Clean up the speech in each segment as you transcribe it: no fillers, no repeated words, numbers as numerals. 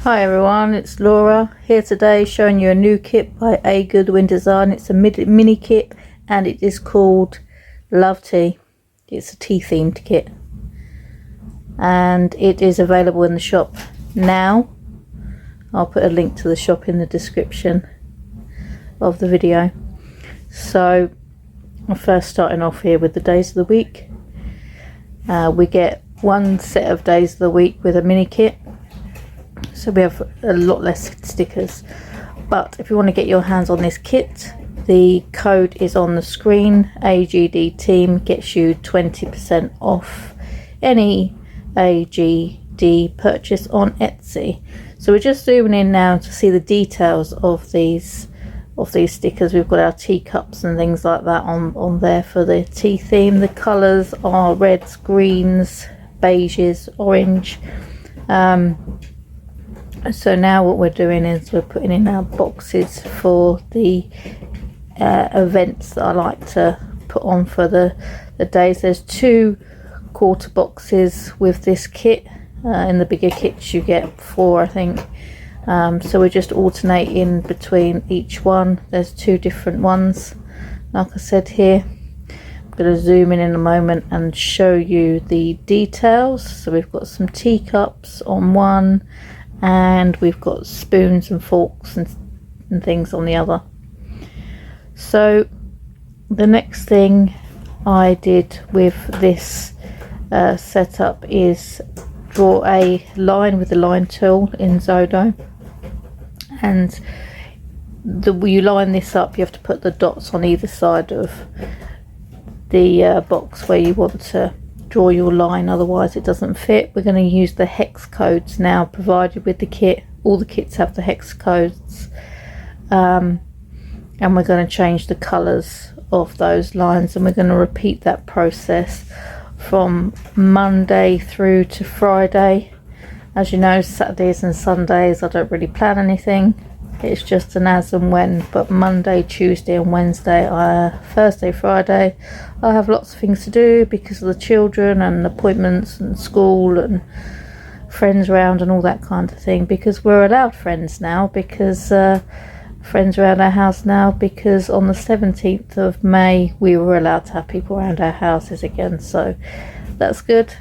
Hi everyone, it's Laura here today showing you a new kit by A Goodwin Design. It's a mini kit and it is called Love Tea. It's a tea themed kit and it is available in the shop now. I'll put a link to the shop in the description of the video. So I'm first starting off here with the days of the week. We get one set of days of the week with a mini kit, so we have a lot less stickers. But if you want to get your hands on this kit, the code is on the screen. AGD team gets you 20% off any AGD purchase on Etsy. So we're just zooming in now to see the details of these stickers. We've got our teacups and things like that on there for the tea theme. The colours are reds, greens, beiges, orange. So now what we're doing is we're putting in our boxes for the events that I like to put on for the days. There's 2 quarter boxes with this kit. In the bigger kits you get 4, I think. So we're just alternating between each one. There's 2 different ones, like I said here. I'm going to zoom in a moment and show you the details. So we've got some teacups on one, and we've got spoons and forks and things on the other. So the next thing I did with this setup is draw a line with the line tool in Xodo, and you line this up. You have to put the dots on either side of the box where you want to draw your line, otherwise it doesn't fit. We're going to use the hex codes now provided with the kit. All the kits have the hex codes, and we're going to change the colours of those lines, and we're going to repeat that process from Monday through to Friday. As you know, Saturdays and Sundays I don't really plan anything. It's just an as and when, but Monday, Tuesday and Wednesday, Thursday, Friday, I have lots of things to do because of the children and appointments and school and friends around and all that kind of thing, because we're allowed friends now, because friends around our house now, because on the 17th of May we were allowed to have people around our houses again, so that's good.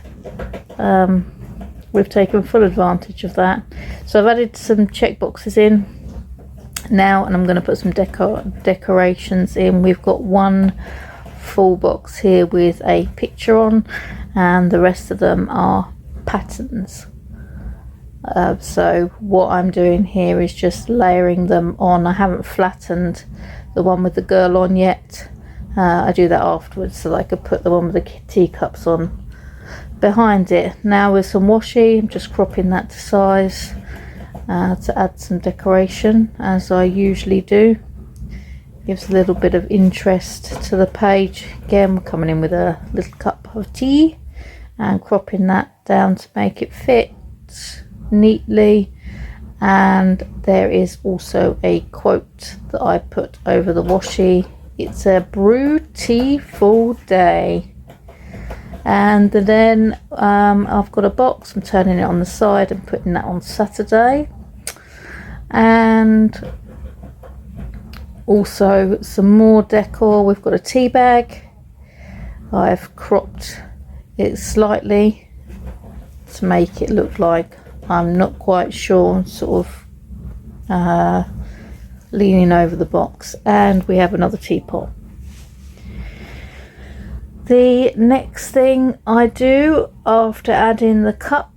We've taken full advantage of that. So I've added some check boxes in now, and I'm going to put some decorations in. We've got one full box here with a picture on, and the rest of them are patterns. So what I'm doing here is just layering them on. I haven't flattened the one with the girl on yet. I do that afterwards so that I could put the one with the teacups on behind it. Now with some washi, I'm just cropping that to size to add some decoration, as I usually do. Gives a little bit of interest to the page. Again, we're coming in with a little cup of tea and cropping that down to make it fit neatly. And there is also a quote that I put over the washi. It's a brew tea full day. And then I've got a box. I'm turning it on the side and putting that on Saturday. And also some more decor. We've got a tea bag. I've cropped it slightly to make it look like I'm not quite sure, sort of leaning over the box. And we have another teapot. The next thing I do after adding the cup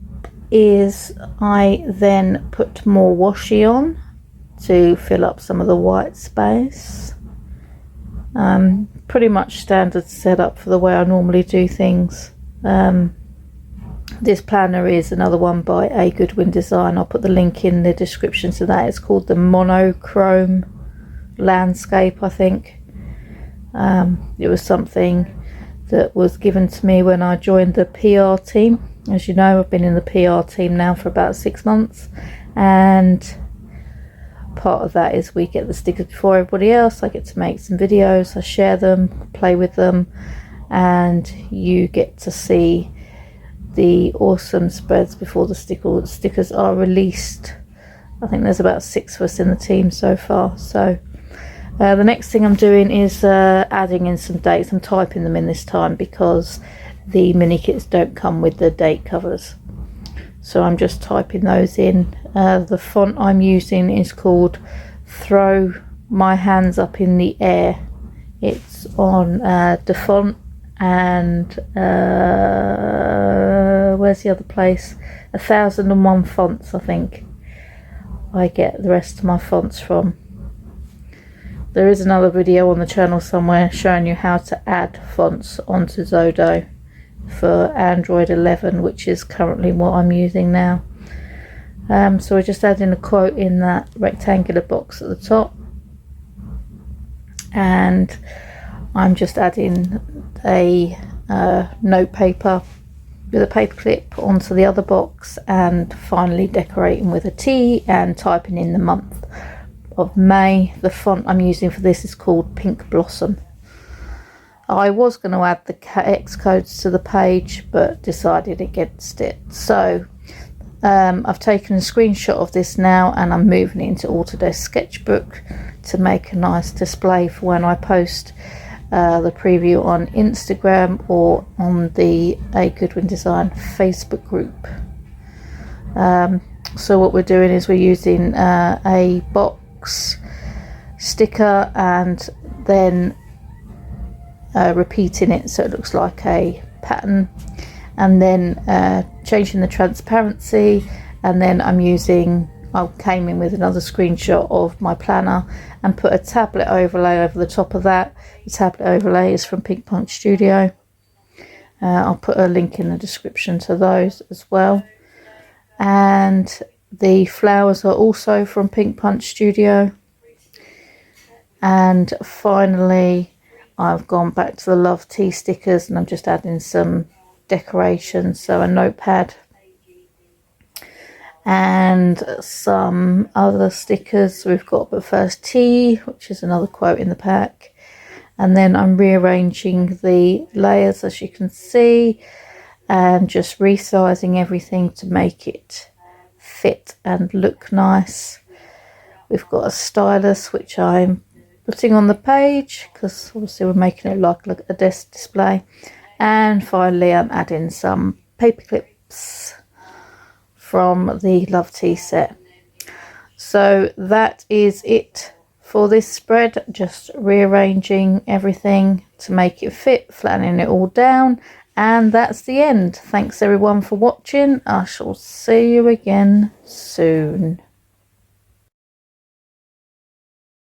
is I then put more washi on to fill up some of the white space. Pretty much standard setup for the way I normally do things. This planner is another one by A Goodwin Design. I'll put the link in the description to that. It's called the Monochrome Landscape, I think. It was something that was given to me when I joined the PR team. As you know, I've been in the PR team now for about 6 months, and part of that is we get the stickers before everybody else. I get to make some videos, I share them, play with them, and you get to see the awesome spreads before the stickers are released I think there's about 6 of us in the team so far. So the next thing I'm doing is adding in some dates. I'm typing them in this time because the mini kits don't come with the date covers. So I'm just typing those in. The font I'm using is called Throw My Hands Up in the Air. It's on the font and where's the other place? 1001 Fonts, I think I get the rest of my fonts from. There is another video on the channel somewhere showing you how to add fonts onto Xodo for Android 11, which is currently what I'm using now. So we're just adding a quote in that rectangular box at the top, and I'm just adding a note paper with a paper clip onto the other box, and finally decorating with a T and typing in the month of May. The font I'm using for this is called Pink Blossom. I was going to add the X codes to the page but decided against it. So I've taken a screenshot of this now and I'm moving it into Autodesk Sketchbook to make a nice display for when I post the preview on Instagram or on the A Goodwin Design Facebook group. So what we're doing is we're using a box sticker and then repeating it so it looks like a pattern, and then changing the transparency, and then I came in with another screenshot of my planner and put a tablet overlay over the top of that. The tablet overlay is from Pink Punch Studio. I'll put a link in the description to those as well. And the flowers are also from Pink Punch Studio. And finally, I've gone back to the Love Tea stickers and I'm just adding some decorations. So a notepad and some other stickers. We've got But First Tea, which is another quote in the pack. And then I'm rearranging the layers, as you can see, and just resizing everything to make it fit and look nice. We've got a stylus which I'm putting on the page because obviously we're making it like a desk display. And finally I'm adding some paper clips from the Love Tea set. So that is it for this spread, just rearranging everything to make it fit, flattening it all down, and that's the end. Thanks everyone for watching. I shall see you again soon.